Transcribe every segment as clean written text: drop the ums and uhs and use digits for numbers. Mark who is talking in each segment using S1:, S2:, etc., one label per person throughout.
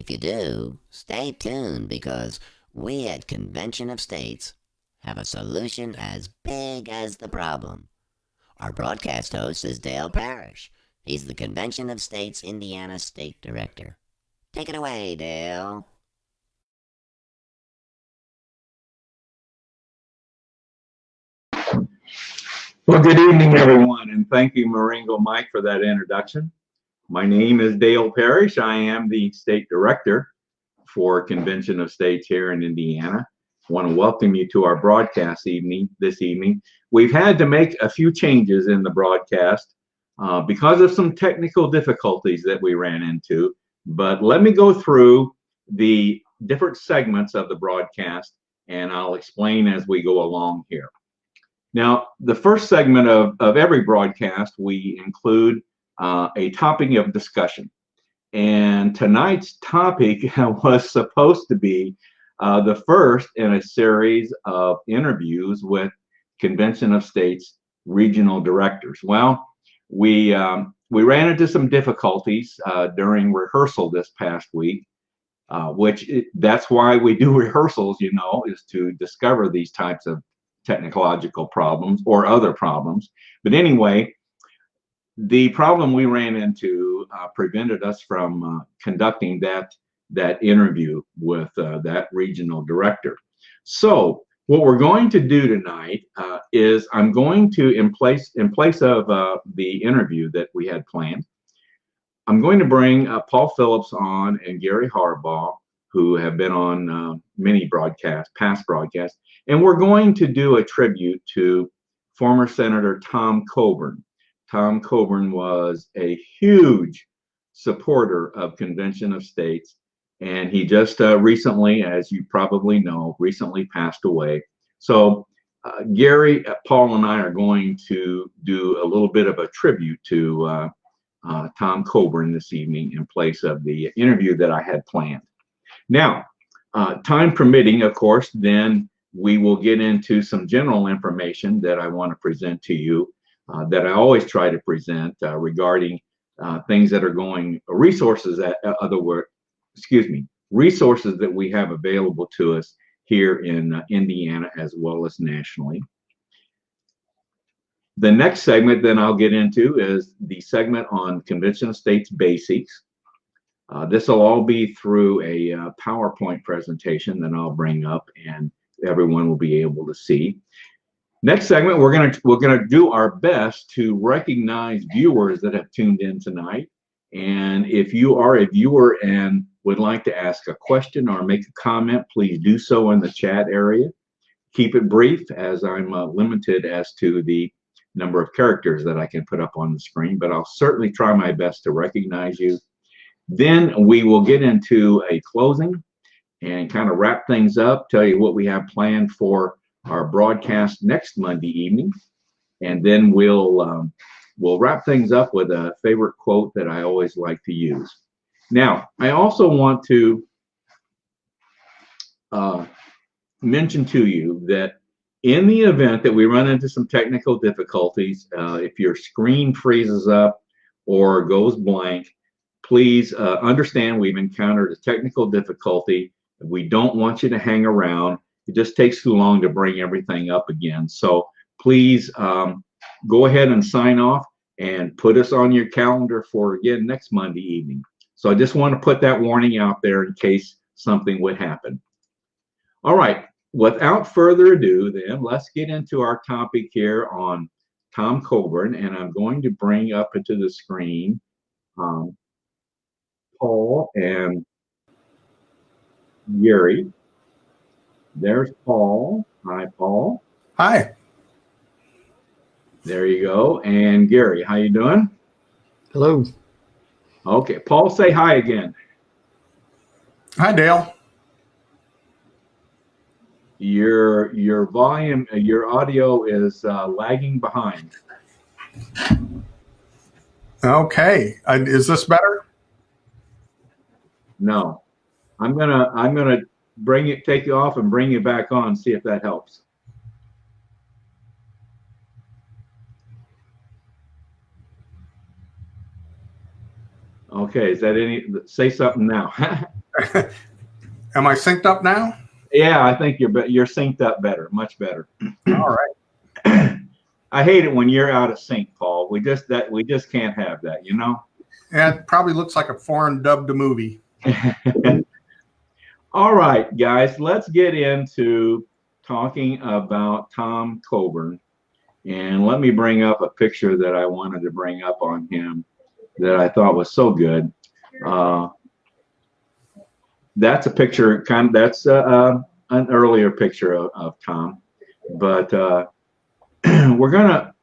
S1: If you do, stay tuned because we at Convention of States have a solution as big as the problem. Our broadcast host is Dale Parrish. He's the Convention of States Indiana State Director. Take it away, Dale.
S2: Well, good evening, everyone, and thank you, Maringo Mike, for that introduction. My name is Dale Parrish. I am the State Director for Convention of States here in Indiana. I want to welcome you to our broadcast this evening. We've had to make a few changes in the broadcast because of some technical difficulties that we ran into, but let me go through the different segments of the broadcast, and I'll explain as we go along here. Now, the first segment of every broadcast, we include a topic of discussion. And tonight's topic was supposed to be the first in a series of interviews with Convention of States regional directors. Well, we ran into some difficulties during rehearsal this past week, that's why we do rehearsals, is to discover these types of technological problems or other problems. But anyway, the problem we ran into prevented us from conducting that interview with that regional director. So what we're going to do tonight is I'm going to, in place of the interview that we had planned, I'm going to bring Paul Phillips on and Gary Harbaugh, who have been on many past broadcasts, and we're going to do a tribute to former Senator Tom Coburn. Tom Coburn was a huge supporter of Convention of States, and he just recently, as you probably know, passed away. So Gary, Paul, and I are going to do a little bit of a tribute to Tom Coburn this evening in place of the interview that I had planned. Now, time permitting, of course, then we will get into some general information that I want to present to you that I always try to present regarding things that are resources that we have available to us here in Indiana as well as nationally. The next segment then I'll get into is the segment on Convention of States basics. This will all be through a PowerPoint presentation that I'll bring up and everyone will be able to see. Next segment, we're gonna do our best to recognize viewers that have tuned in tonight. And if you are a viewer and would like to ask a question or make a comment, please do so in the chat area. Keep it brief, as I'm limited as to the number of characters that I can put up on the screen, but I'll certainly try my best to recognize you. Then we will get into a closing and kind of wrap things up, tell you what we have planned for our broadcast next Monday evening. And then we'll wrap things up with a favorite quote that I always like to use. Now, I also want to mention to you that in the event that we run into some technical difficulties, if your screen freezes up or goes blank, please understand we've encountered a technical difficulty. We don't want you to hang around. It just takes too long to bring everything up again. So please go ahead and sign off and put us on your calendar for, again, next Monday evening. So I just want to put that warning out there in case something would happen. All right, without further ado, then, let's get into our topic here on Tom Coburn. And I'm going to bring up into the screen Paul and Gary. There's Paul. Hi, Paul.
S3: Hi.
S2: There you go. And Gary, how you doing?
S3: Hello.
S2: Okay, Paul, say hi again.
S3: Hi, Dale.
S2: Your volume, your audio is lagging behind.
S3: Okay. Is this better?
S2: No. I'm gonna take you off and bring you back on, see if that helps. Okay, is that say something now?
S3: Am I synced up now?
S2: Yeah, I think you're synced up better, much better.
S3: All right.
S2: I hate it when you're out of sync, Paul. We just can't have that, you know?
S3: Yeah, it probably looks like a foreign dubbed movie.
S2: All right, guys, let's get into talking about Tom Coburn. And let me bring up a picture that I wanted to bring up on him that I thought was so good. That's a picture, that's an earlier picture of Tom. But we're going to,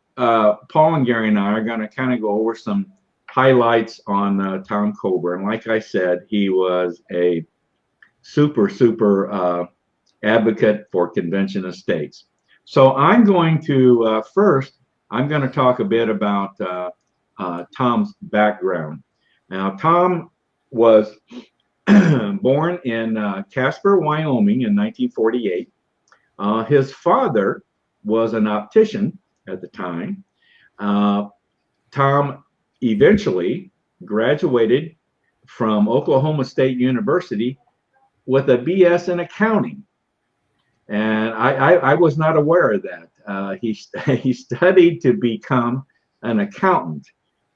S2: Paul and Gary and I are going to kind of go over some highlights on Tom Coburn. Like I said, he was a super advocate for Convention of States. So I'm going to first, I'm going to talk a bit about Tom's background. Now, Tom was born in Casper, Wyoming in 1948. His father was an optician at the time. Tom eventually graduated from Oklahoma State University with a BS in accounting. And I was not aware of that. He studied to become an accountant.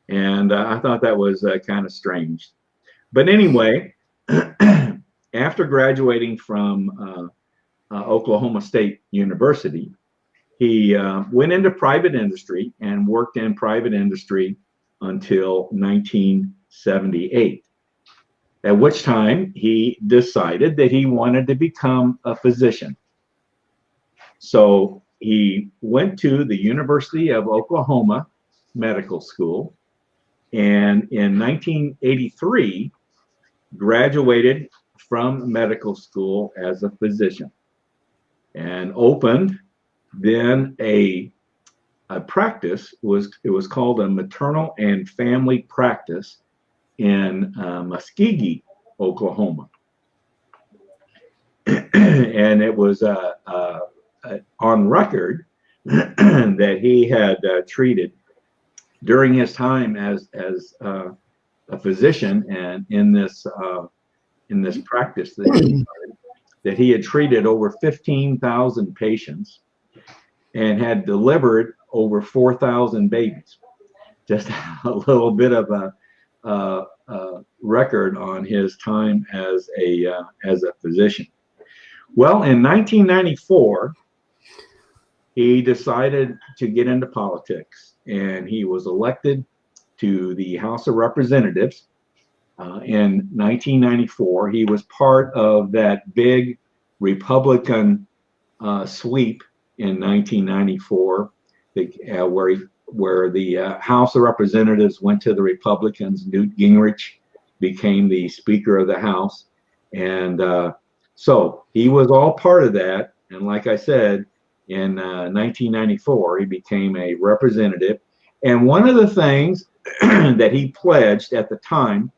S2: And I thought that was kind of strange. But anyway, after graduating from Oklahoma State University, he went into private industry and worked in private industry until 1978. At which time he decided that he wanted to become a physician. So he went to the University of Oklahoma Medical School, and in 1983 graduated from medical school as a physician and opened then a practice. It was called a maternal and family practice in Muskogee, Oklahoma. And it was on record that he had treated during his time as a physician and in this practice that he had treated over 15,000 patients and had delivered over 4,000 babies. Just a little bit of a record on his time as a physician. Well, in 1994, he decided to get into politics, and he was elected to the House of Representatives. In 1994, he was part of that big Republican sweep in 1994, where the House of Representatives went to the Republicans. Newt Gingrich became the Speaker of the House, and so he was all part of that. And like I said, in 1994, he became a representative. And one of the things that he pledged at the time,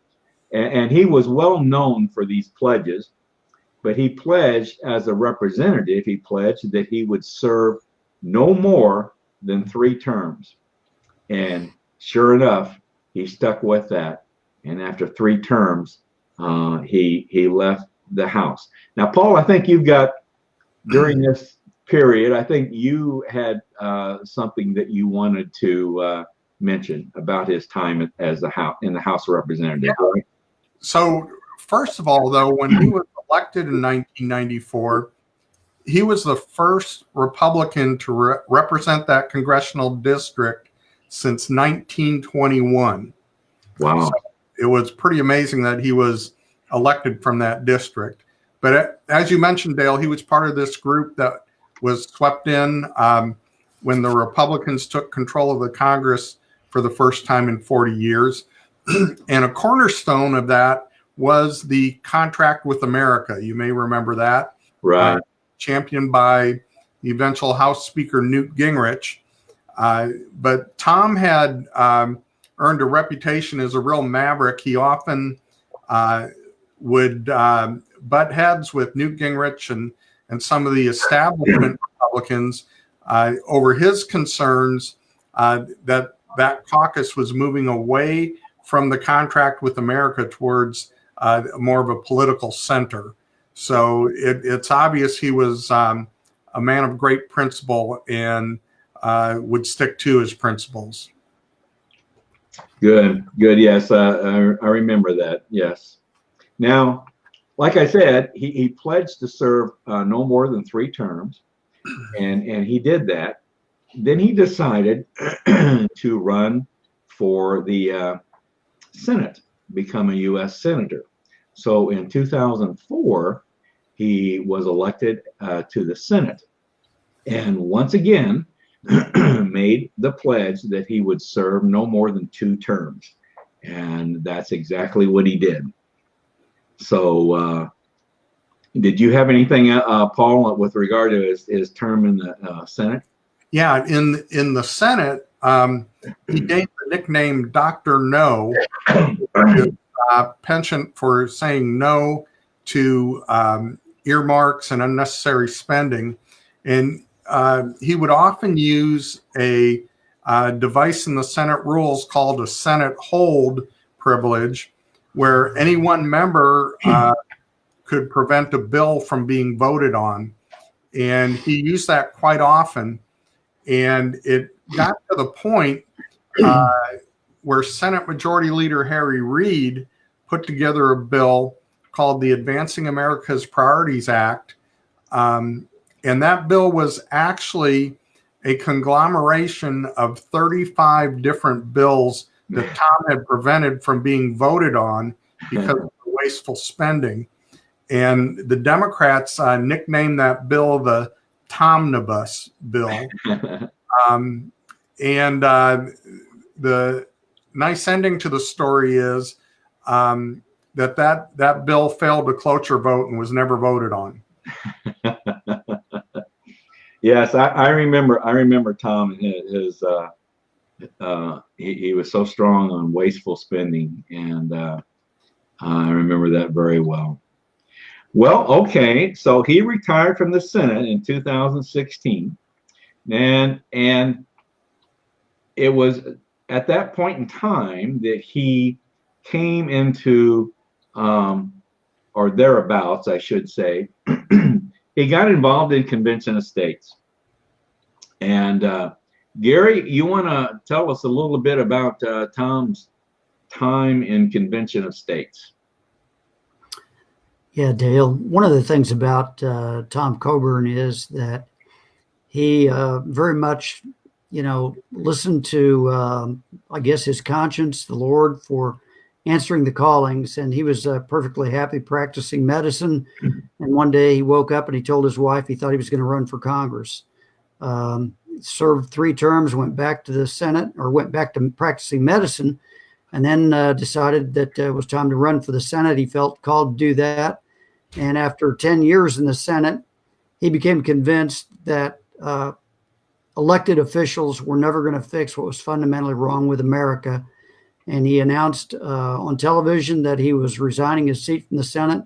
S2: and he was well known for these pledges, but he pledged as a representative, he pledged that he would serve no more than 3 terms. And sure enough, he stuck with that. And after 3 terms, he left the House. Now, Paul, I think you've got, during this period, I think you had something that you wanted to mention about his time as in the House of Representatives, right?
S3: So, first of all, though, when he was elected in 1994, he was the first Republican to represent that congressional district since 1921.
S2: Wow.
S3: So it was pretty amazing that he was elected from that district. But as you mentioned, Dale, he was part of this group that was swept in when the Republicans took control of the Congress for the first time in 40 years. And a cornerstone of that was the contract with America. You may remember that.
S2: Right.
S3: Championed by the eventual House Speaker Newt Gingrich. But Tom had earned a reputation as a real maverick. He often would butt heads with Newt Gingrich and some of the establishment Republicans over his concerns that caucus was moving away from the contract with America towards more of a political center. So it's obvious he was a man of great principle and would stick to his principles.
S2: Good. Yes, I remember that. Yes. Now, like I said, he pledged to serve no more than 3 terms, and he did that. Then he decided to run for the Senate, become a U.S. Senator. So in 2004, he was elected to the Senate, and once again made the pledge that he would serve no more than 2 terms, and that's exactly what he did. So, did you have anything, Paul, with regard to his term in the Senate?
S3: Yeah, in the Senate, he gained the nickname Dr. No, penchant for saying no to earmarks and unnecessary spending. And he would often use a device in the Senate rules called a Senate hold privilege, where any one member could prevent a bill from being voted on. And he used that quite often. And it got to the point where Senate Majority Leader Harry Reid put together a bill called the Advancing America's Priorities Act. And that bill was actually a conglomeration of 35 different bills that Tom had prevented from being voted on because of the wasteful spending. And the Democrats nicknamed that bill the Tomnibus bill. The nice ending to the story is that bill failed to cloture vote and was never voted on.
S2: Yes, I remember Tom and his he was so strong on wasteful spending, and I remember that very well. Well, okay, so he retired from the Senate in 2016, and it was at that point in time that he came into, or thereabouts, I should say, he got involved in Convention of States. And Gary, you want to tell us a little bit about Tom's time in Convention of States?
S4: Yeah, Dale. One of the things about Tom Coburn is that he very much, listened to, I guess, his conscience, the Lord, for answering the callings. And he was perfectly happy practicing medicine. And one day he woke up and he told his wife he thought he was going to run for Congress. Served 3 terms, went back to the Senate, or went back to practicing medicine, and then decided that it was time to run for the Senate. He felt called to do that. And after 10 years in the Senate, he became convinced that elected officials were never going to fix what was fundamentally wrong with America. And he announced on television that he was resigning his seat from the Senate,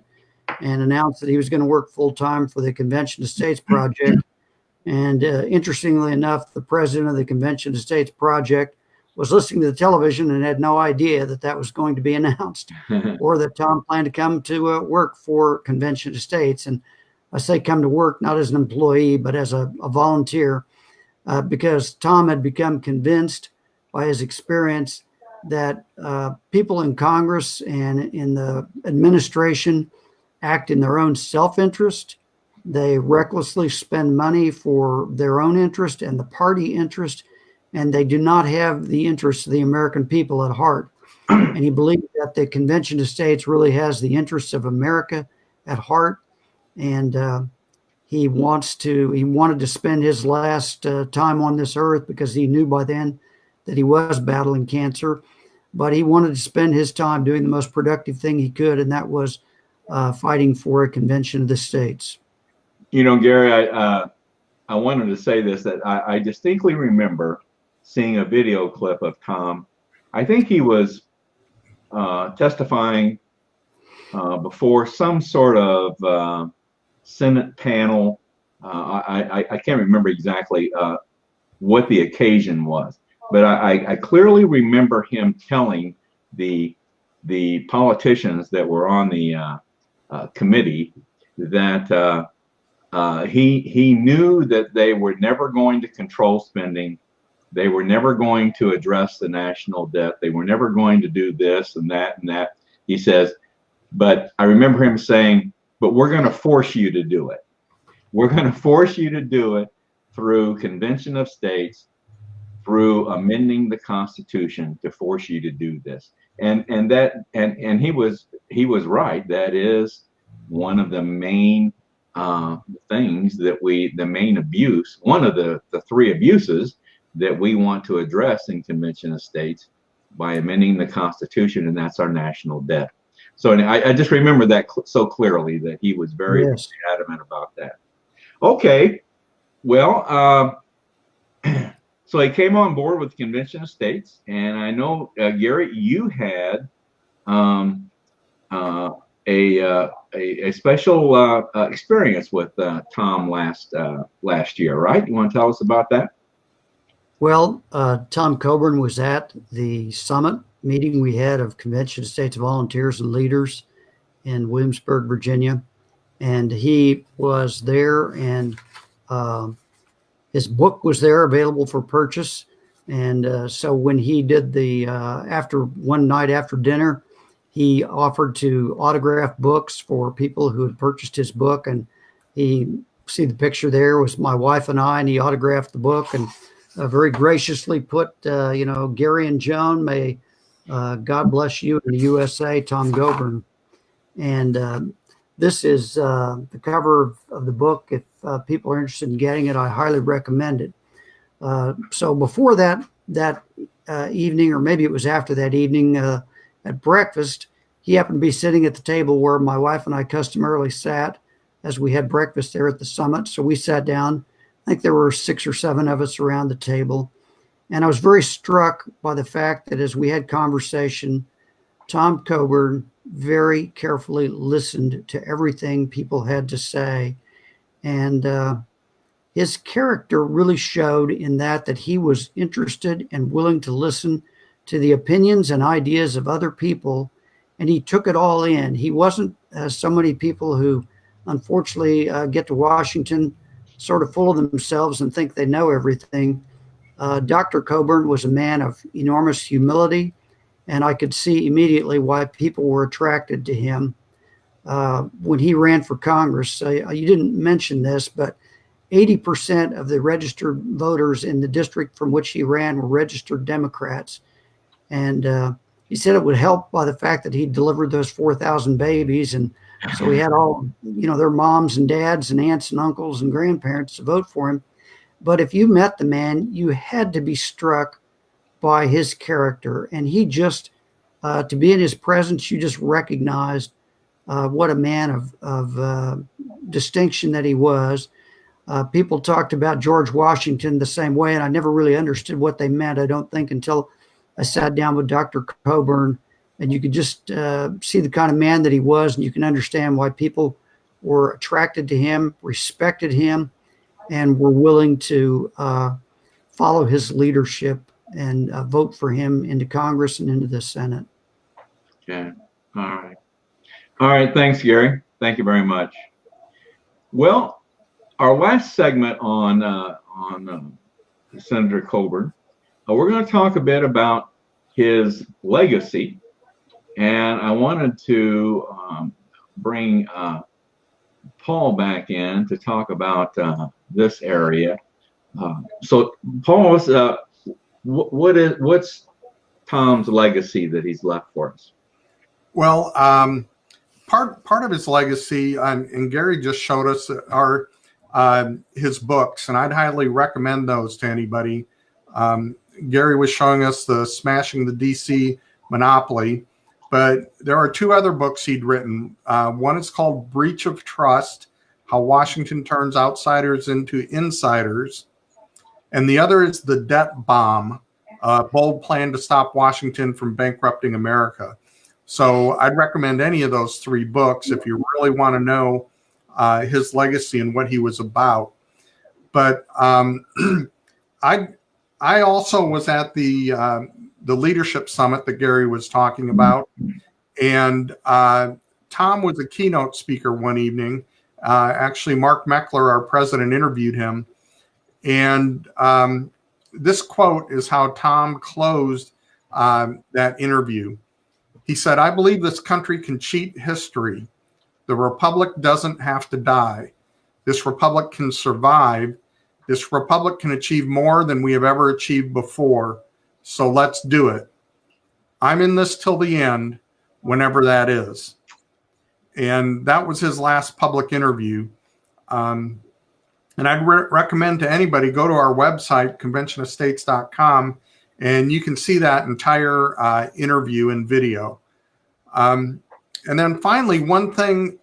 S4: and announced that he was going to work full-time for the Convention of States Project. And interestingly enough, the president of the Convention of States Project was listening to the television and had no idea that that was going to be announced, or that Tom planned to come to work for Convention of States. And I say come to work not as an employee, but as a volunteer, because Tom had become convinced by his experience that people in Congress and in the administration act in their own self-interest. They recklessly spend money for their own interest and the party interest, and they do not have the interests of the American people at heart. And he believed that the Convention of States really has the interests of America at heart. And he wanted to spend his last time on this earth, because he knew by then that he was battling cancer, but he wanted to spend his time doing the most productive thing he could, and that was fighting for a Convention of the States.
S2: Gary, I wanted to say this, that I distinctly remember seeing a video clip of Tom. I think he was testifying before some sort of Senate panel. I can't remember exactly what the occasion was, but I clearly remember him telling the the politicians that were on the committee that he knew that they were never going to control spending. They were never going to address the national debt. They were never going to do this and that and that. He says, but I remember him saying, but we're going to force you to do it. We're going to force you to do it through Convention of States, through amending the Constitution to force you to do this. And he was right. That is one of the main things that the main abuse, one of the three abuses that we want to address in Convention of States by amending the Constitution, and that's our national debt. So I just remember that so clearly, that he was very adamant about that. Okay, well, so he came on board with the Convention of States, and I know, Gary, you had a special experience with Tom last year, right? You want to tell us about that?
S4: Well, Tom Coburn was at the summit meeting we had of Convention of States Volunteers and Leaders in Williamsburg, Virginia. And he was there, and his book was there available for purchase. And so when he did one night after dinner, he offered to autograph books for people who had purchased his book. And see the picture there was my wife and I, and he autographed the book and very graciously put, Gary and Joan, may God bless you in the USA, Tom Coburn. And this is the cover of the book. If people are interested in getting it, I highly recommend it. So before that evening, or maybe it was after that evening, at breakfast, he happened to be sitting at the table where my wife and I customarily sat as we had breakfast there at the summit. So we sat down. I think there were 6 or 7 of us around the table. And I was very struck by the fact that as we had conversation, Tom Coburn very carefully listened to everything people had to say. And his character really showed in that he was interested and willing to listen to the opinions and ideas of other people, and he took it all in. He wasn't, as so many people who unfortunately get to Washington sort of full of themselves and think they know everything. Dr. Coburn was a man of enormous humility, and I could see immediately why people were attracted to him. When he ran for Congress, you didn't mention this, but 80% of the registered voters in the district from which he ran were registered Democrats. And he said it would help by the fact that he delivered those 4,000 babies. And so he had all, their moms and dads and aunts and uncles and grandparents to vote for him. But if you met the man, you had to be struck by his character. And he just, to be in his presence, you just recognized what a man of distinction that he was. People talked about George Washington the same way, and I never really understood what they meant, I don't think, until I sat down with Dr. Coburn, and you could just see the kind of man that he was, and you can understand why people were attracted to him, respected him, and were willing to follow his leadership and vote for him into Congress and into the Senate.
S2: Okay. All right. Thanks, Gary. Thank you very much. Well, our last segment on Senator Coburn, we're going to talk a bit about his legacy, and I wanted to bring Paul back in to talk about this area. So, Paul, what's Tom's legacy that he's left for us?
S3: Well, part of his legacy, and Gary just showed us, are his books, and I'd highly recommend those to anybody. Gary was showing us the Smashing the DC Monopoly, but there are 2 other books he'd written. One is called Breach of Trust: How Washington Turns Outsiders into Insiders, and the other is The Debt Bomb: A Bold Plan to Stop Washington from Bankrupting America. So I'd recommend any of those 3 books if you really want to know his legacy and what he was about. But I also was at the leadership summit that Gary was talking about, And Tom was a keynote speaker one evening. Actually, Mark Meckler, our president, interviewed him. And this quote is how Tom closed that interview. He said, "I believe this country can cheat history. The republic doesn't have to die. This republic can survive. This republic can achieve more than we have ever achieved before. So let's do it. I'm in this till the end, whenever that is." And that was his last public interview. And I'd recommend to anybody, go to our website, conventionofstates.com, and you can see that entire interview in video. And then finally, one thing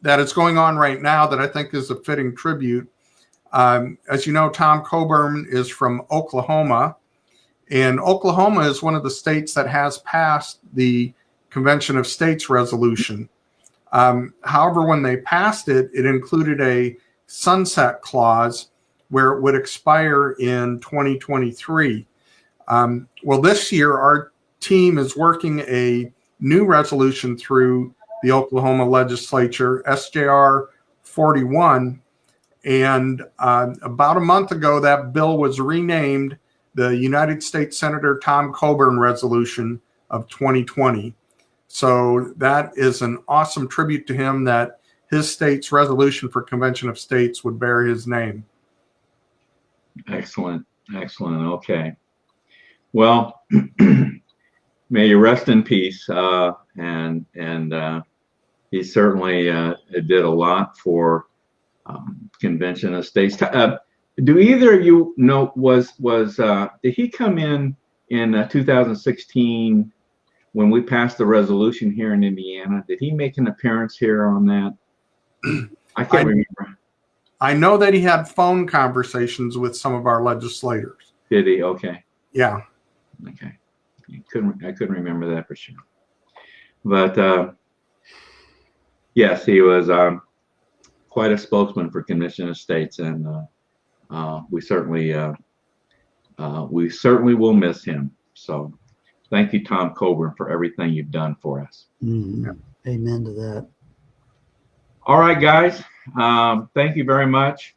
S3: that is going on right now that I think is a fitting tribute. As you know, Tom Coburn is from Oklahoma, and Oklahoma is one of the states that has passed the Convention of States resolution. However, when they passed it, it included a sunset clause where it would expire in 2023. Well, this year, our team is working a new resolution through the Oklahoma legislature, SJR 41. And about a month ago, that bill was renamed the United States Senator Tom Coburn Resolution of 2020. So that is an awesome tribute to him, that his state's resolution for Convention of States would bear his name.
S2: Excellent. Excellent. Okay. Well, may you rest in peace. And he certainly did a lot for Convention of States. Do either of you know, did he come in 2016 when we passed the resolution here in Indiana? Did he make an appearance here on that? I can't remember.
S3: I know that he had phone conversations with some of our legislators.
S2: Did he? Okay.
S3: Yeah.
S2: Okay. I couldn't remember that for sure. But yes, he was quite a spokesman for Convention of States, and we certainly will miss him. So thank you, Tom Coburn, for everything you've done for us.
S4: Mm-hmm. Amen to that.
S2: All right, guys. Thank you very much.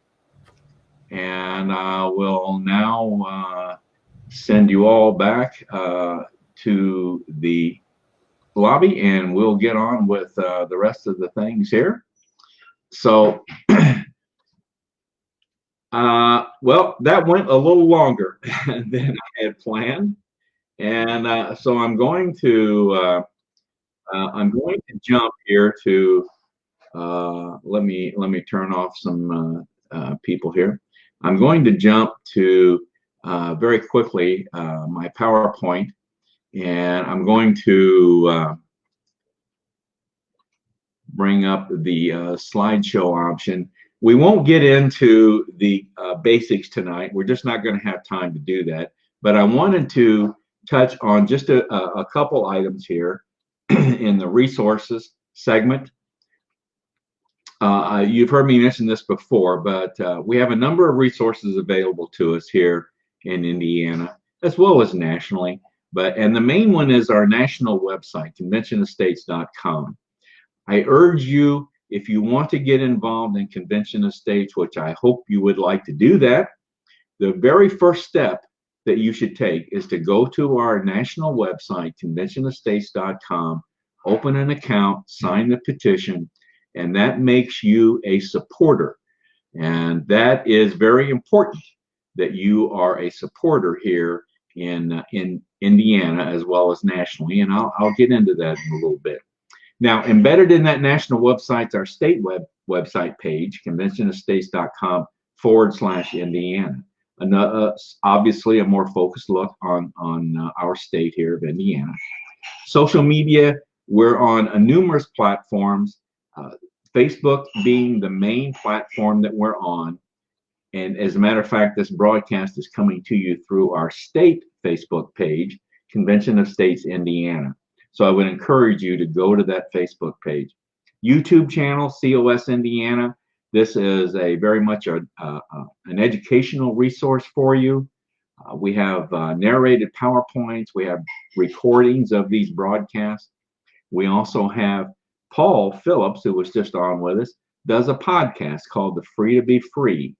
S2: And we'll now send you all back to the lobby, and we'll get on with the rest of the things here. So, well, that went a little longer than I had planned. And so I'm going to jump here to let me turn off some people here. I'm going to jump to very quickly my PowerPoint, and I'm going to bring up the slideshow option. We won't get into the basics tonight. We're just not going to have time to do that. But I wanted to touch on just a couple items here in the resources segment. You've heard me mention this before, but we have a number of resources available to us here in Indiana, as well as nationally. And the main one is our national website, conventionofstates.com. I urge you, if you want to get involved in Convention of States, which I hope you would like to do that, the very first step that you should take is to go to our national website, conventionofstates.com, open an account, sign the petition, and that makes you a supporter. And that is very important, that you are a supporter here in Indiana as well as nationally. And I'll get into that in a little bit. Now, embedded in that national website is our state website page, conventionofstates.com/Indiana. Obviously, a more focused look on our state here of Indiana. Social media, we're on numerous platforms, Facebook being the main platform that we're on. And as a matter of fact, this broadcast is coming to you through our state Facebook page, Convention of States, Indiana. So I would encourage you to go to that Facebook page. YouTube channel, COS Indiana. This is very much an educational resource for you. We have narrated PowerPoints. We have recordings of these broadcasts. We also have Paul Phillips, who was just on with us, does a podcast called the Free to Be Free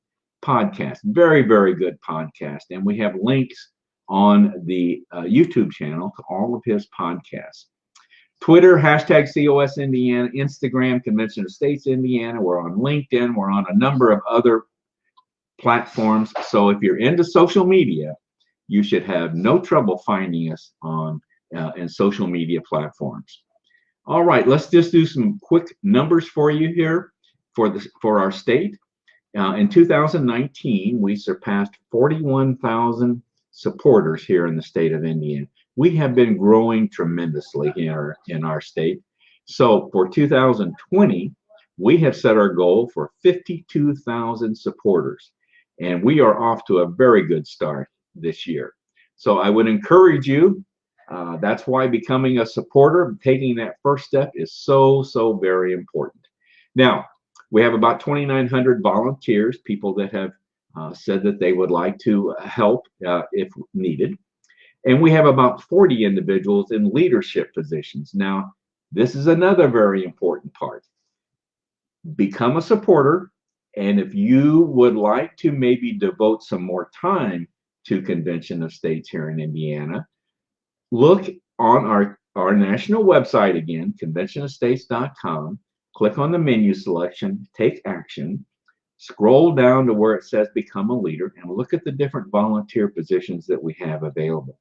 S2: podcast. Very, very good podcast. And we have links on the YouTube channel to all of his podcasts. Twitter, hashtag COS Indiana, Instagram, Convention of States Indiana. We're on LinkedIn. We're on a number of other platforms. So if you're into social media, you should have no trouble finding us on in social media platforms. All right, let's just do some quick numbers for you here for our state. In 2019, we surpassed 41,000 supporters here in the state of Indiana. We have been growing tremendously here in our state. So for 2020, we have set our goal for 52,000 supporters, and we are off to a very good start this year. So I would encourage you, that's why becoming a supporter, taking that first step is so, so very important. Now, we have about 2,900 volunteers, people that have said that they would like to help if needed. And we have about 40 individuals in leadership positions. Now, this is another very important part. Become a supporter, and if you would like to maybe devote some more time to Convention of States here in Indiana, look on our national website again, conventionofstates.com. Click on the menu selection, take action, scroll down to where it says become a leader, and look at the different volunteer positions that we have available.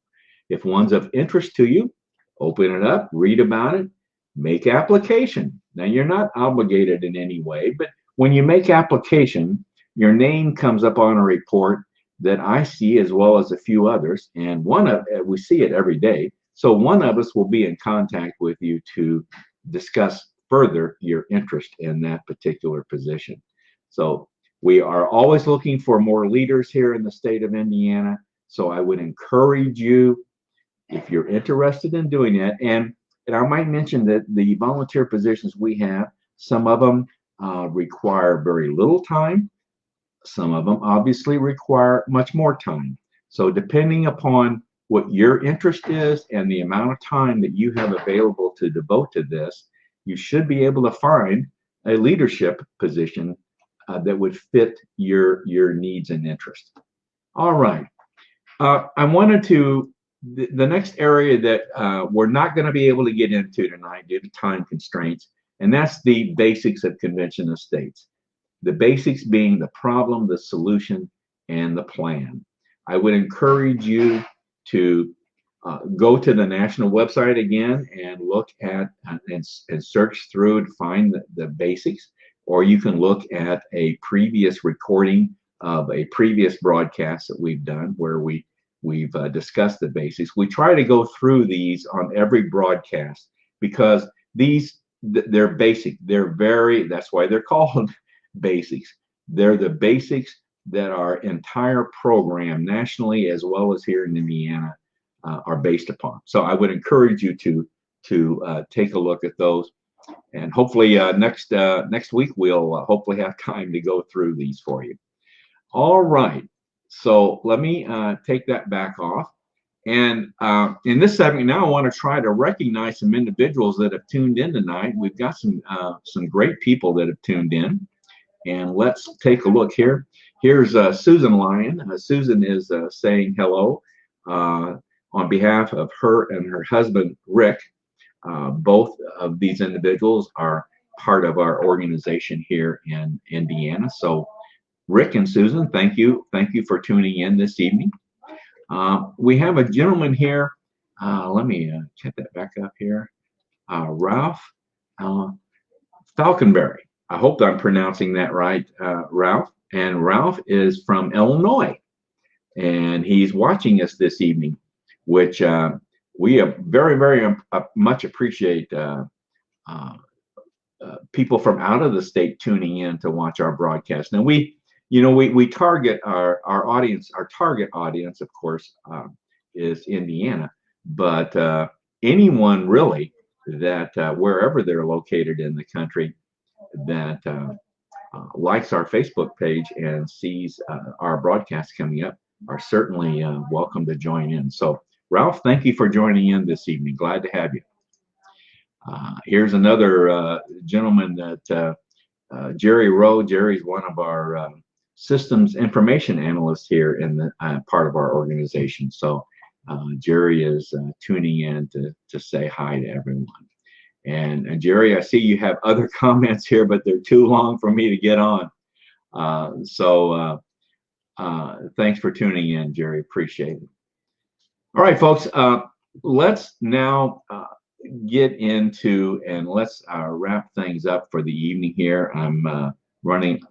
S2: If one's of interest to you, open it up, read about it, make application. Now, you're not obligated in any way, but when you make application, your name comes up on a report that I see as well as a few others, and we see it every day. So one of us will be in contact with you to discuss further your interest in that particular position. So we are always looking for more leaders here in the state of Indiana. So I would encourage you, if you're interested in doing that, and I might mention that the volunteer positions we have, some of them require very little time. Some of them obviously require much more time. So depending upon what your interest is and the amount of time that you have available to devote to this, you should be able to find a leadership position that would fit your needs and interest. All right. I wanted to, the next area that we're not going to be able to get into tonight due to time constraints, and that's the basics of Convention of States. The basics being the problem, the solution, and the plan. I would encourage you to go to the national website again and look at and search through to find the basics, or you can look at a previous recording of a previous broadcast that we've done where we've discussed the basics. We try to go through these on every broadcast because they're basic. That's why they're called basics. They're the basics that our entire program nationally as well as here in Indiana are based upon. So I would encourage you to take a look at those, and hopefully next week we'll hopefully have time to go through these for you. All right, so let me take that back off, and in this segment now I want to try to recognize some individuals that have tuned in tonight. We've got some great people that have tuned in, and let's take a look here. Here's Susan Lyon. Susan is saying hello on behalf of her and her husband, Rick. Both of these individuals are part of our organization here in Indiana. So Rick and Susan, thank you. Thank you for tuning in this evening. We have a gentleman here. Let me get that back up here. Ralph Falconberry. I hope I'm pronouncing that right, Ralph. And Ralph is from Illinois, and he's watching us this evening, which we very, very much appreciate people from out of the state tuning in to watch our broadcast. Now we target our audience. Our target audience, of course, is Indiana, but anyone really that wherever they're located in the country that likes our Facebook page and sees our broadcast coming up are certainly welcome to join in. So Ralph, thank you for joining in this evening. Glad to have you. Here's another gentleman that Jerry Rowe. Jerry's one of our systems information analysts here in the part of our organization. So Jerry is tuning in to say hi to everyone. And Jerry, I see you have other comments here, but they're too long for me to get on. Thanks for tuning in, Jerry. Appreciate it. All right, folks, let's now get into and let's wrap things up for the evening here. I'm running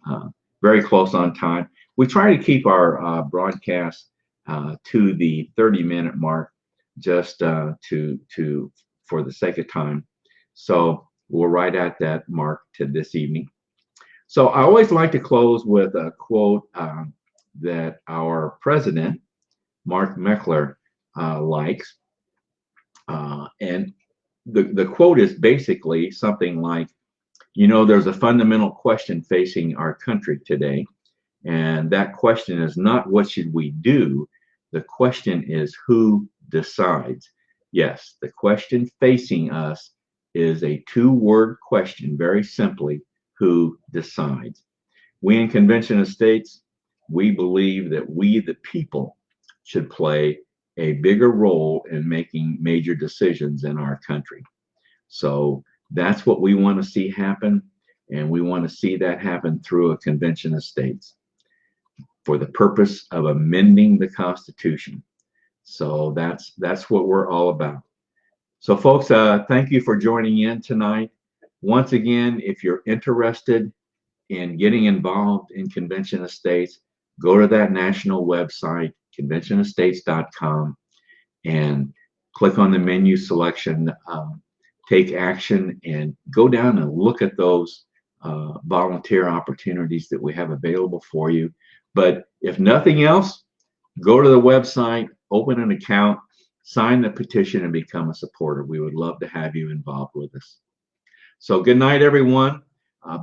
S2: very close on time. We try to keep our broadcast to the 30-minute mark, just for the sake of time. So we're right at that mark to this evening. So I always like to close with a quote that our president, Mark Meckler, likes. And the quote is basically something like, you know, there's a fundamental question facing our country today. And that question is not what should we do? The question is who decides? Yes, the question facing us is a two-word question, very simply, who decides? We in Convention of States, we believe that we, the people, should play a bigger role in making major decisions in our country. So that's what we want to see happen, and we want to see that happen through a Convention of States for the purpose of amending the Constitution. So that's what we're all about. So folks, thank you for joining in tonight. Once again, if you're interested in getting involved in Convention of States, go to that national website, conventionofstates.com, and click on the menu selection, take action, and go down and look at those volunteer opportunities that we have available for you. But if nothing else, go to the website, open an account, sign the petition, and become a supporter. We would love to have you involved with us. So good night, everyone.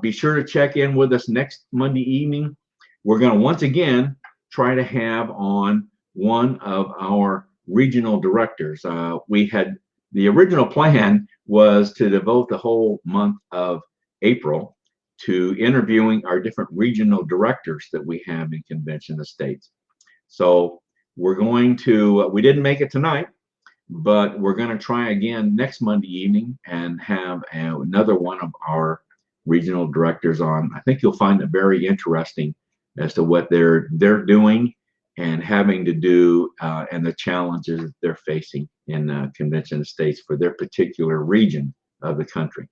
S2: Be sure to check in with us next Monday evening. We're going to once again try to have on one of our regional directors. We had the original plan was to devote the whole month of April to interviewing our different regional directors that we have in Convention of States. So we're going to, we didn't make it tonight, but we're going to try again next Monday evening and have another one of our regional directors on. I think you'll find it very interesting as to what they're doing and having to do and the challenges that they're facing in Convention of States for their particular region of the country.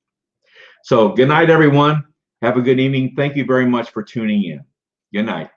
S2: So good night, everyone. Have a good evening. Thank you very much for tuning in. Good night.